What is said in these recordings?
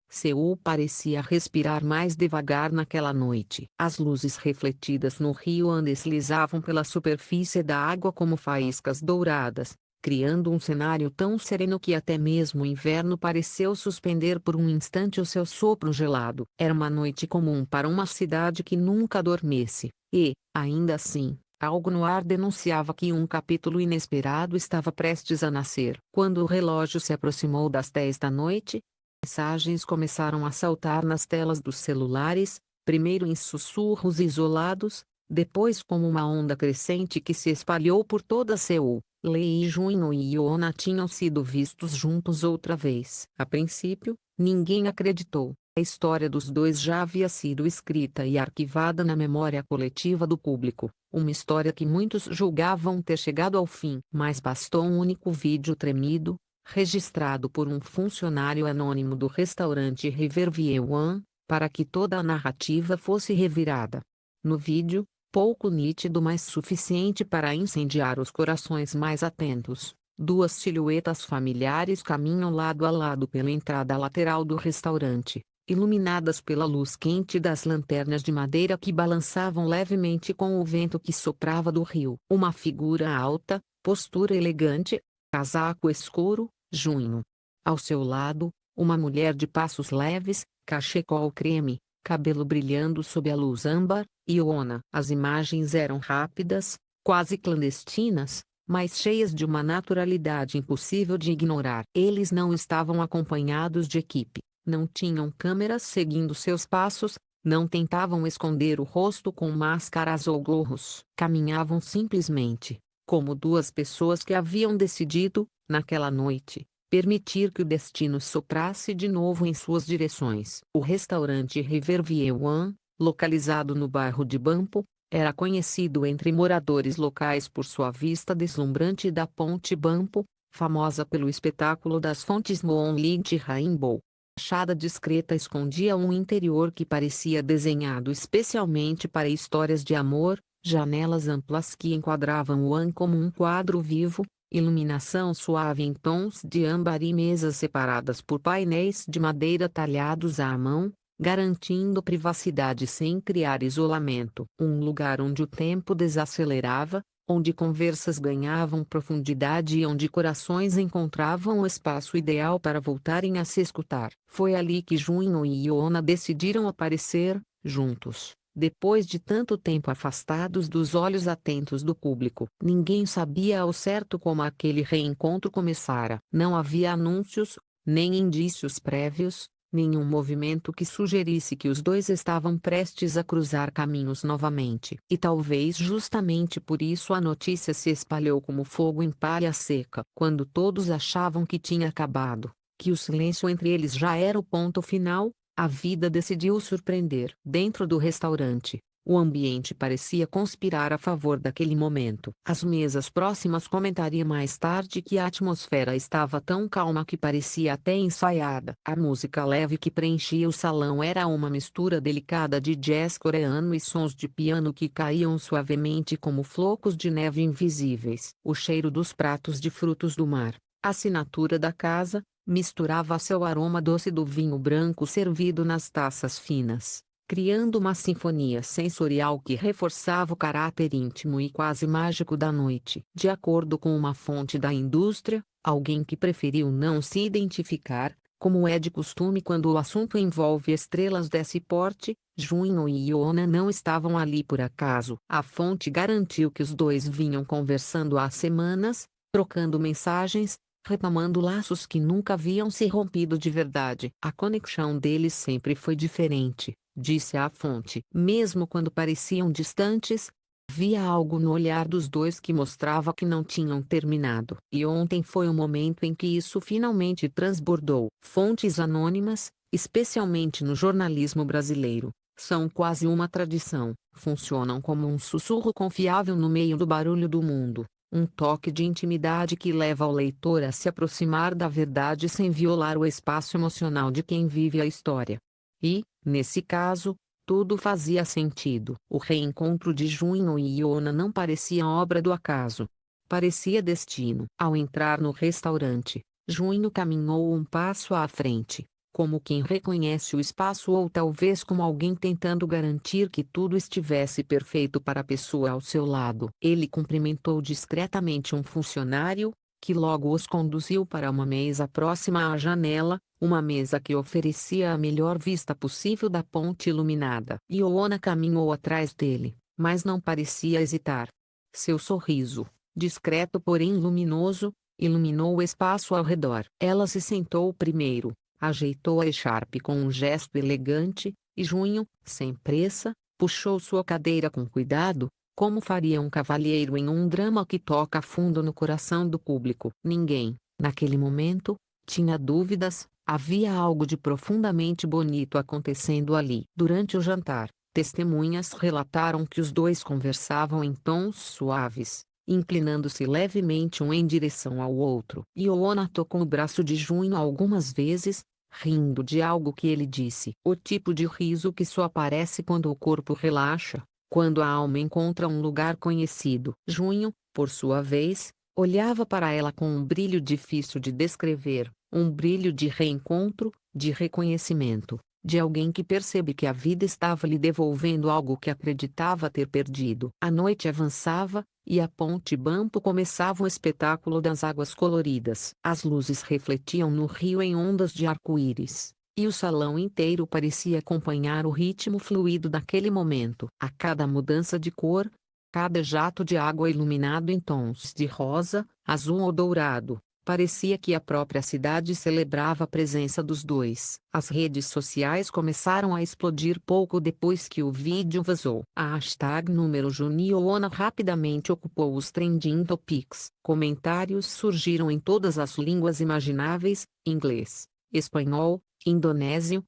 Seul parecia respirar mais devagar naquela noite. As luzes refletidas no rio deslizavam pela superfície da água como faíscas douradas, criando um cenário tão sereno que até mesmo o inverno pareceu suspender por um instante o seu sopro gelado. Era uma noite comum para uma cidade que nunca adormece, e, ainda assim, algo no ar denunciava que um capítulo inesperado estava prestes a nascer. Quando o relógio se aproximou das 10 da noite, mensagens começaram a saltar nas telas dos celulares, primeiro em sussurros isolados, depois como uma onda crescente que se espalhou por toda Seul. Lee Junho e Yona tinham sido vistos juntos outra vez. A princípio, ninguém acreditou. A história dos dois já havia sido escrita e arquivada na memória coletiva do público. Uma história que muitos julgavam ter chegado ao fim. Mas bastou um único vídeo tremido, registrado por um funcionário anônimo do restaurante Riverview One, para que toda a narrativa fosse revirada. No vídeo, pouco nítido mas suficiente para incendiar os corações mais atentos, duas silhuetas familiares caminham lado a lado pela entrada lateral do restaurante, iluminadas pela luz quente das lanternas de madeira que balançavam levemente com o vento que soprava do rio. Uma figura alta, postura elegante, casaco escuro, junho. Ao seu lado, uma mulher de passos leves, cachecol creme, cabelo brilhando sob a luz âmbar, e Ona. As imagens eram rápidas, quase clandestinas, mas cheias de uma naturalidade impossível de ignorar. Eles não estavam acompanhados de equipe, não tinham câmeras seguindo seus passos, não tentavam esconder o rosto com máscaras ou gorros. Caminhavam simplesmente, como duas pessoas que haviam decidido, naquela noite, permitir que o destino soprasse de novo em suas direções. O restaurante Riverview One, localizado no bairro de Bampo, era conhecido entre moradores locais por sua vista deslumbrante da Ponte Bampo, famosa pelo espetáculo das fontes Moonlight Rainbow. A fachada discreta escondia um interior que parecia desenhado especialmente para histórias de amor, janelas amplas que enquadravam o One como um quadro vivo, iluminação suave em tons de âmbar e mesas separadas por painéis de madeira talhados à mão, garantindo privacidade sem criar isolamento. Um lugar onde o tempo desacelerava, onde conversas ganhavam profundidade e onde corações encontravam o espaço ideal para voltarem a se escutar. Foi ali que Junho e Yona decidiram aparecer, juntos. Depois de tanto tempo afastados dos olhos atentos do público, ninguém sabia ao certo como aquele reencontro começara. Não havia anúncios, nem indícios prévios, nenhum movimento que sugerisse que os dois estavam prestes a cruzar caminhos novamente. E talvez justamente por isso a notícia se espalhou como fogo em palha seca. Quando todos achavam que tinha acabado, que o silêncio entre eles já era o ponto final, a vida decidiu surpreender. Dentro do restaurante, o ambiente parecia conspirar a favor daquele momento. As mesas próximas comentariam mais tarde que a atmosfera estava tão calma que parecia até ensaiada. A música leve que preenchia o salão era uma mistura delicada de jazz coreano e sons de piano que caíam suavemente como flocos de neve invisíveis. O cheiro dos pratos de frutos do mar, a assinatura da casa, misturava-se ao aroma doce do vinho branco servido nas taças finas, criando uma sinfonia sensorial que reforçava o caráter íntimo e quase mágico da noite. De acordo com uma fonte da indústria, alguém que preferiu não se identificar, como é de costume quando o assunto envolve estrelas desse porte, Junho e Yona não estavam ali por acaso. A fonte garantiu que os dois vinham conversando há semanas, trocando mensagens, retomando laços que nunca haviam se rompido de verdade. A conexão deles sempre foi diferente, disse a fonte. Mesmo quando pareciam distantes, havia algo no olhar dos dois que mostrava que não tinham terminado. E ontem foi o momento em que isso finalmente transbordou. Fontes anônimas, especialmente no jornalismo brasileiro, são quase uma tradição. Funcionam como um sussurro confiável no meio do barulho do mundo. Um toque de intimidade que leva o leitor a se aproximar da verdade sem violar o espaço emocional de quem vive a história. E, nesse caso, tudo fazia sentido. O reencontro de Junho e Yona não parecia obra do acaso. Parecia destino. Ao entrar no restaurante, Junho caminhou um passo à frente, como quem reconhece o espaço ou talvez como alguém tentando garantir que tudo estivesse perfeito para a pessoa ao seu lado. Ele cumprimentou discretamente um funcionário, que logo os conduziu para uma mesa próxima à janela, uma mesa que oferecia a melhor vista possível da ponte iluminada. Ioana caminhou atrás dele, mas não parecia hesitar. Seu sorriso, discreto porém luminoso, iluminou o espaço ao redor. Ela se sentou primeiro, ajeitou a echarpe com um gesto elegante, e Junho, sem pressa, puxou sua cadeira com cuidado, como faria um cavalheiro em um drama que toca fundo no coração do público. Ninguém, naquele momento, tinha dúvidas, havia algo de profundamente bonito acontecendo ali. Durante o jantar, testemunhas relataram que os dois conversavam em tons suaves, inclinando-se levemente um em direção ao outro. Ioana tocou o braço de Junho algumas vezes, rindo de algo que ele disse. O tipo de riso que só aparece quando o corpo relaxa, quando a alma encontra um lugar conhecido. Junho, por sua vez, olhava para ela com um brilho difícil de descrever, um brilho de reencontro, de reconhecimento, de alguém que percebe que a vida estava lhe devolvendo algo que acreditava ter perdido. A noite avançava, e a ponte Bampo começava o espetáculo das águas coloridas. As luzes refletiam no rio em ondas de arco-íris, e o salão inteiro parecia acompanhar o ritmo fluido daquele momento. A cada mudança de cor, cada jato de água iluminado em tons de rosa, azul ou dourado, parecia que a própria cidade celebrava a presença dos dois. As redes sociais começaram a explodir pouco depois que o vídeo vazou. A hashtag número Junioana rapidamente ocupou os trending topics. Comentários surgiram em todas as línguas imagináveis: inglês, espanhol, indonésio,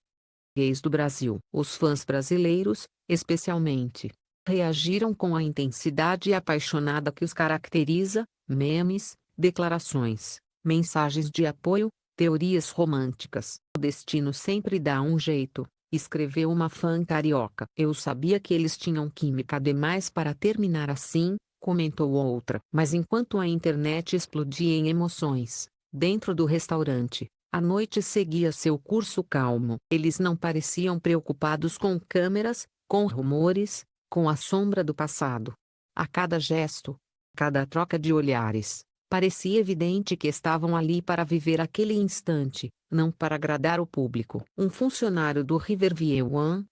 português do Brasil. Os fãs brasileiros, especialmente, reagiram com a intensidade apaixonada que os caracteriza: memes, declarações, mensagens de apoio, teorias românticas. O destino sempre dá um jeito, escreveu uma fã carioca. Eu sabia que eles tinham química demais para terminar assim, comentou outra. Mas enquanto a internet explodia em emoções, dentro do restaurante, a noite seguia seu curso calmo. Eles não pareciam preocupados com câmeras, com rumores, com a sombra do passado. A cada gesto, cada troca de olhares, parecia evidente que estavam ali para viver aquele instante, não para agradar o público. Um funcionário do Riverview One,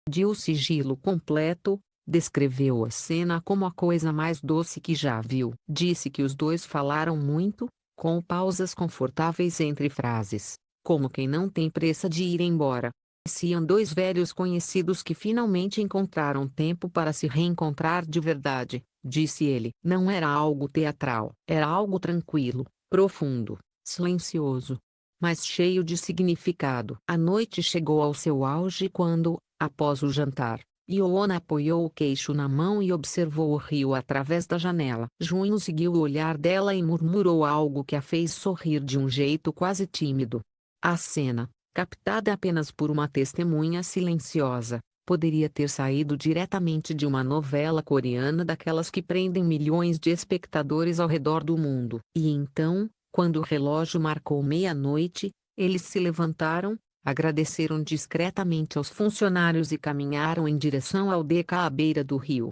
de o sigilo completo, descreveu a cena como a coisa mais doce que já viu. Disse que os dois falaram muito, com pausas confortáveis entre frases, como quem não tem pressa de ir embora. Pareciam dois velhos conhecidos que finalmente encontraram tempo para se reencontrar de verdade, disse ele. Não era algo teatral, era algo tranquilo, profundo, silencioso, mas cheio de significado. A noite chegou ao seu auge quando, após o jantar, Ioana apoiou o queixo na mão e observou o rio através da janela. Junho seguiu o olhar dela e murmurou algo que a fez sorrir de um jeito quase tímido. A cena, captada apenas por uma testemunha silenciosa, poderia ter saído diretamente de uma novela coreana daquelas que prendem milhões de espectadores ao redor do mundo. E então, quando o relógio marcou meia-noite, eles se levantaram, agradeceram discretamente aos funcionários e caminharam em direção ao DK à beira do rio.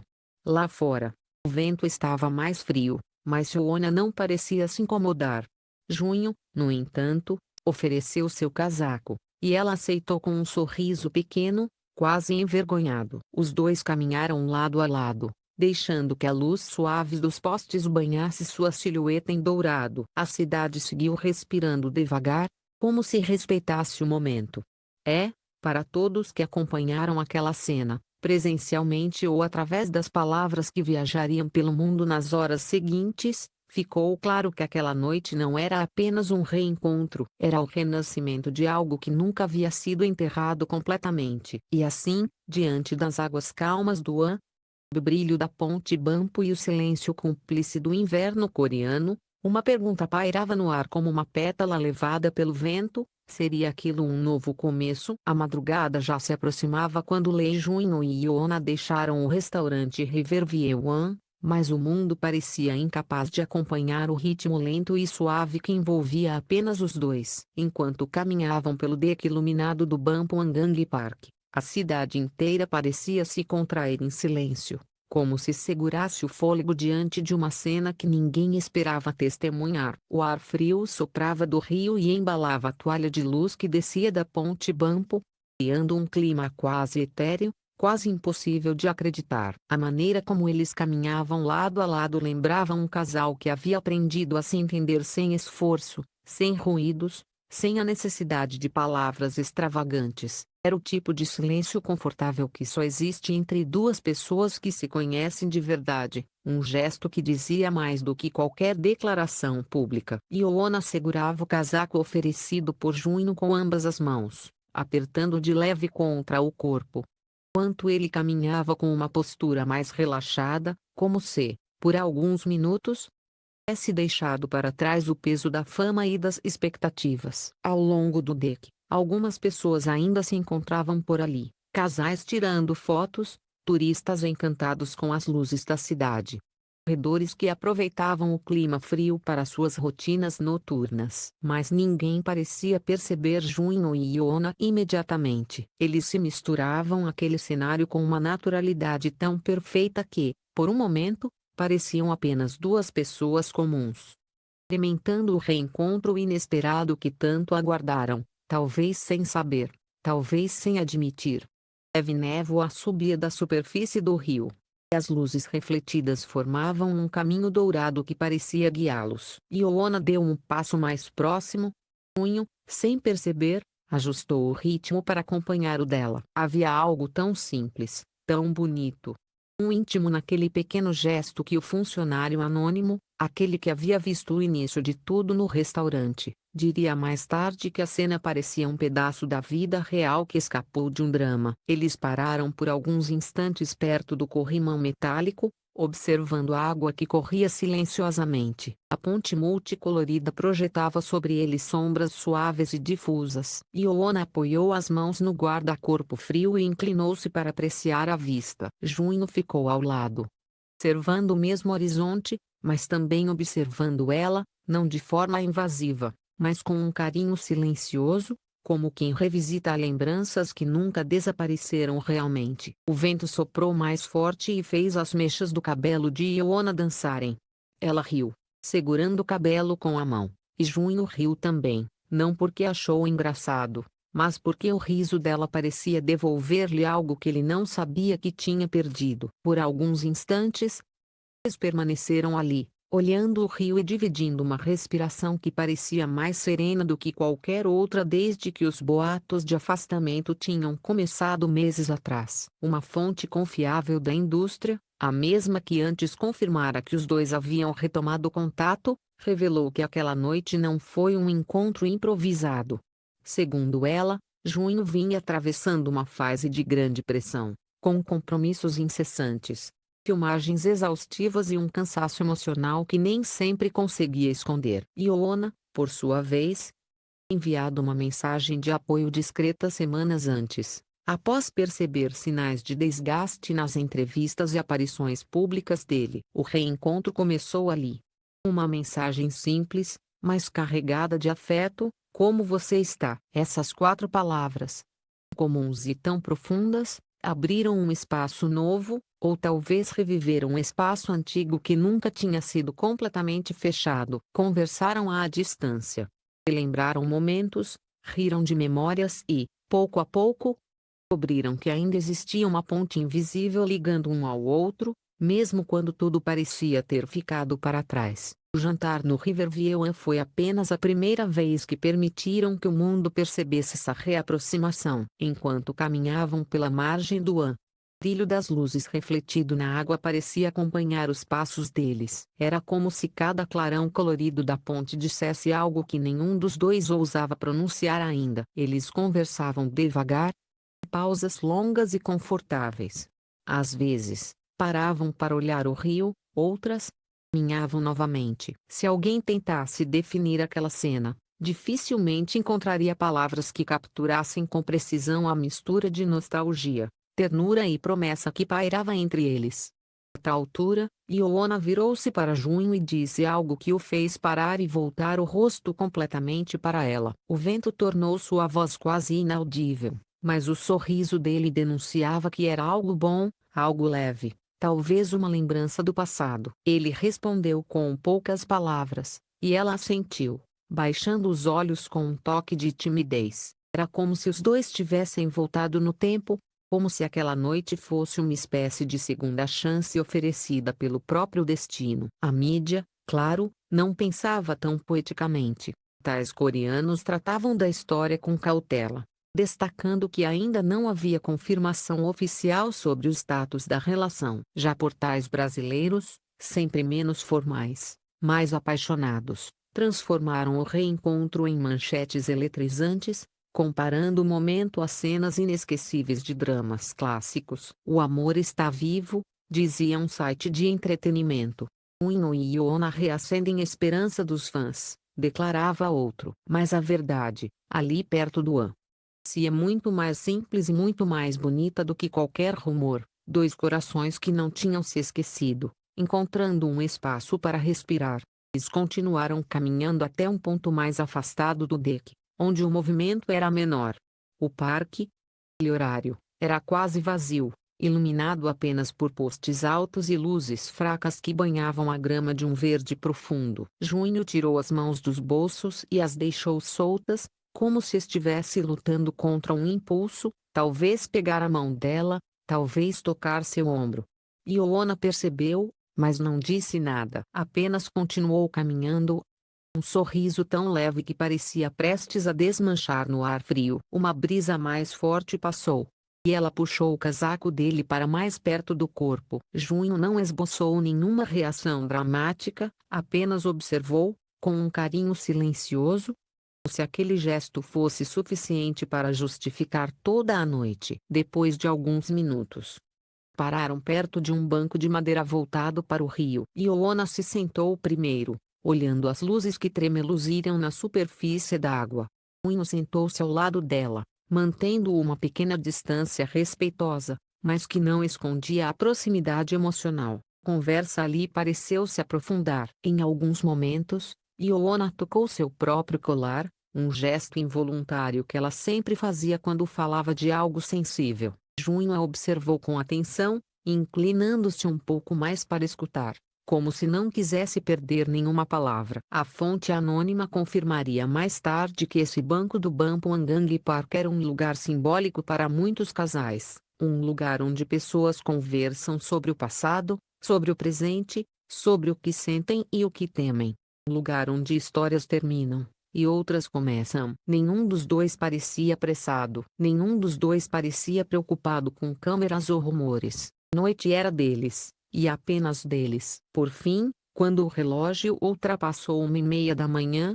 Lá fora, o vento estava mais frio, mas Ioana não parecia se incomodar. Junho, no entanto, ofereceu seu casaco, e ela aceitou com um sorriso pequeno, quase envergonhado. Os dois caminharam lado a lado, deixando que a luz suave dos postes banhasse sua silhueta em dourado. A cidade seguiu respirando devagar, como se respeitasse o momento. Para todos que acompanharam aquela cena, presencialmente ou através das palavras que viajariam pelo mundo nas horas seguintes, ficou claro que aquela noite não era apenas um reencontro, era o renascimento de algo que nunca havia sido enterrado completamente. E assim, diante das águas calmas do brilho da ponte Bampo e o silêncio cúmplice do inverno coreano, uma pergunta pairava no ar como uma pétala levada pelo vento: seria aquilo um novo começo? A madrugada já se aproximava quando Lee Junho e Ioana deixaram o restaurante Riverview One, Mas o mundo parecia incapaz de acompanhar o ritmo lento e suave que envolvia apenas os dois. Enquanto caminhavam pelo deck iluminado do Bampuangang Park, a cidade inteira parecia se contrair em silêncio, como se segurasse o fôlego diante de uma cena que ninguém esperava testemunhar. O ar frio soprava do rio e embalava a toalha de luz que descia da ponte Bampo, criando um clima quase etéreo, quase impossível de acreditar. A maneira como eles caminhavam lado a lado lembrava um casal que havia aprendido a se entender sem esforço, sem ruídos, sem a necessidade de palavras extravagantes. Era o tipo de silêncio confortável que só existe entre duas pessoas que se conhecem de verdade, um gesto que dizia mais do que qualquer declaração pública. Ioana segurava o casaco oferecido por Junho com ambas as mãos, apertando de leve contra o corpo. Enquanto ele caminhava com uma postura mais relaxada, como se, por alguns minutos, tivesse deixado para trás o peso da fama e das expectativas. Ao longo do deck, algumas pessoas ainda se encontravam por ali, casais tirando fotos, turistas encantados com as luzes da cidade, corredores que aproveitavam o clima frio para suas rotinas noturnas. Mas ninguém parecia perceber Junho e Iona imediatamente. Eles se misturavam àquele cenário com uma naturalidade tão perfeita que, por um momento, pareciam apenas duas pessoas comuns, experimentando o reencontro inesperado que tanto aguardaram, talvez sem saber, talvez sem admitir. Leve névoa subia da superfície do rio. As luzes refletidas formavam um caminho dourado que parecia guiá-los. Ioana deu um passo mais próximo. Junho, sem perceber, ajustou o ritmo para acompanhar o dela. Havia algo tão simples, tão bonito, íntimo naquele pequeno gesto que o funcionário anônimo, aquele que havia visto o início de tudo no restaurante, diria mais tarde que a cena parecia um pedaço da vida real que escapou de um drama. Eles pararam por alguns instantes perto do corrimão metálico, observando a água que corria silenciosamente. A ponte multicolorida projetava sobre eles sombras suaves e difusas. Ioana apoiou as mãos no guarda-corpo frio e inclinou-se para apreciar a vista. Junho ficou ao lado, observando o mesmo horizonte, mas também observando ela, não de forma invasiva, mas com um carinho silencioso, como quem revisita lembranças que nunca desapareceram realmente. O vento soprou mais forte e fez as mechas do cabelo de Ioana dançarem. Ela riu, segurando o cabelo com a mão, e Junho riu também, não porque achou engraçado, mas porque o riso dela parecia devolver-lhe algo que ele não sabia que tinha perdido. Por alguns instantes, eles permaneceram ali, olhando o rio e dividindo uma respiração que parecia mais serena do que qualquer outra desde que os boatos de afastamento tinham começado meses atrás. Uma fonte confiável da indústria, a mesma que antes confirmara que os dois haviam retomado contato, revelou que aquela noite não foi um encontro improvisado. Segundo ela, Junho vinha atravessando uma fase de grande pressão, com compromissos incessantes, filmagens exaustivas e um cansaço emocional que nem sempre conseguia esconder. Ioana, por sua vez, enviado uma mensagem de apoio discreta semanas antes, após perceber sinais de desgaste nas entrevistas e aparições públicas dele. O reencontro começou ali. Uma mensagem simples, mas carregada de afeto: como você está? Essas 4 palavras, comuns e tão profundas, abriram um espaço novo, ou talvez reviveram um espaço antigo que nunca tinha sido completamente fechado. Conversaram à distância. Relembraram momentos, riram de memórias e, pouco a pouco, descobriram que ainda existia uma ponte invisível ligando um ao outro, mesmo quando tudo parecia ter ficado para trás. O jantar no Riverview foi apenas a primeira vez que permitiram que o mundo percebesse essa reaproximação. Enquanto caminhavam pela margem do o brilho das luzes refletido na água parecia acompanhar os passos deles. Era como se cada clarão colorido da ponte dissesse algo que nenhum dos dois ousava pronunciar ainda. Eles conversavam devagar, pausas longas e confortáveis. Às vezes, paravam para olhar o rio, outras, caminhavam novamente. Se alguém tentasse definir aquela cena, dificilmente encontraria palavras que capturassem com precisão a mistura de nostalgia, ternura e promessa que pairava entre eles. A tal altura, Ioana virou-se para Junho e disse algo que o fez parar e voltar o rosto completamente para ela. O vento tornou sua voz quase inaudível, mas o sorriso dele denunciava que era algo bom, algo leve, talvez uma lembrança do passado. Ele respondeu com poucas palavras, e ela assentiu, baixando os olhos com um toque de timidez. Era como se os dois tivessem voltado no tempo, como se aquela noite fosse uma espécie de segunda chance oferecida pelo próprio destino. A mídia, claro, não pensava tão poeticamente. Tais coreanos tratavam da história com cautela, destacando que ainda não havia confirmação oficial sobre o status da relação. Já portais brasileiros, sempre menos formais, mais apaixonados, transformaram o reencontro em manchetes eletrizantes, comparando o momento a cenas inesquecíveis de dramas clássicos. O amor está vivo, dizia um site de entretenimento. Junho e Ioana reacendem a esperança dos fãs, declarava outro. Mas a verdade, ali perto do se é muito mais simples e muito mais bonita do que qualquer rumor. Dois corações que não tinham se esquecido, encontrando um espaço para respirar. Eles continuaram caminhando até um ponto mais afastado do deck, onde o movimento era menor. O parque, naquele horário, era quase vazio, iluminado apenas por postes altos e luzes fracas que banhavam a grama de um verde profundo. Junho tirou as mãos dos bolsos e as deixou soltas, como se estivesse lutando contra um impulso, talvez pegar a mão dela, talvez tocar seu ombro. Ioana percebeu, mas não disse nada. Apenas continuou caminhando, um sorriso tão leve que parecia prestes a desmanchar no ar frio. Uma brisa mais forte passou, e ela puxou o casaco dele para mais perto do corpo. Junho não esboçou nenhuma reação dramática, apenas observou, com um carinho silencioso, como se aquele gesto fosse suficiente para justificar toda a noite. Depois de alguns minutos, pararam perto de um banco de madeira voltado para o rio. Ioana se sentou primeiro, olhando as luzes que tremeluziam na superfície da água. Junho sentou-se ao lado dela, mantendo uma pequena distância respeitosa, mas que não escondia a proximidade emocional. A conversa ali pareceu se aprofundar. Em alguns momentos, Ioana tocou seu próprio colar, um gesto involuntário que ela sempre fazia quando falava de algo sensível. Junho a observou com atenção, inclinando-se um pouco mais para escutar, como se não quisesse perder nenhuma palavra. A fonte anônima confirmaria mais tarde que esse banco do Bampuangang Park era um lugar simbólico para muitos casais, um lugar onde pessoas conversam sobre o passado, sobre o presente, sobre o que sentem e o que temem. Um lugar onde histórias terminam e outras começam. Nenhum dos dois parecia apressado. Nenhum dos dois parecia preocupado com câmeras ou rumores. A noite era deles, e apenas deles. Por fim, quando o relógio ultrapassou 1:30 da manhã,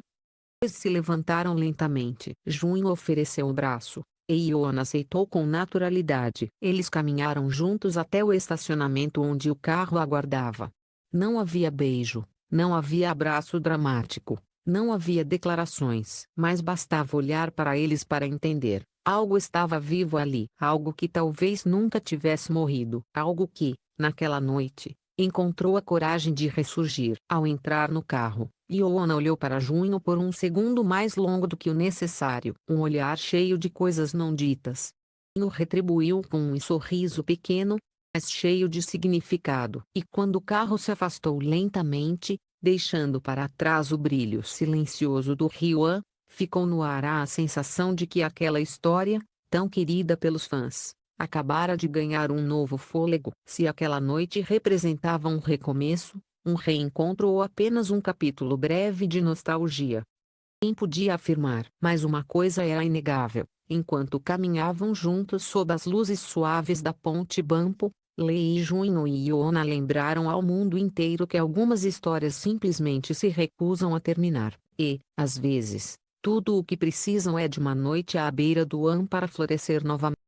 eles se levantaram lentamente. Junho ofereceu o braço, e Ioana aceitou com naturalidade. Eles caminharam juntos até o estacionamento onde o carro aguardava. Não havia beijo, não havia abraço dramático. Não havia declarações, mas bastava olhar para eles para entender. Algo estava vivo ali, algo que talvez nunca tivesse morrido, algo que, naquela noite, encontrou a coragem de ressurgir. Ao entrar no carro, Ioana olhou para Junho por um segundo mais longo do que o necessário, um olhar cheio de coisas não ditas. Junho retribuiu com um sorriso pequeno, mas cheio de significado. E quando o carro se afastou lentamente, deixando para trás o brilho silencioso do rio An, ficou no ar a sensação de que aquela história, tão querida pelos fãs, acabara de ganhar um novo fôlego. Se aquela noite representava um recomeço, um reencontro ou apenas um capítulo breve de nostalgia, quem podia afirmar? Mas uma coisa era inegável: enquanto caminhavam juntos sob as luzes suaves da ponte Bampo, Lee Junho e Ioana lembraram ao mundo inteiro que algumas histórias simplesmente se recusam a terminar, e, às vezes, tudo o que precisam é de uma noite à beira do An para florescer novamente.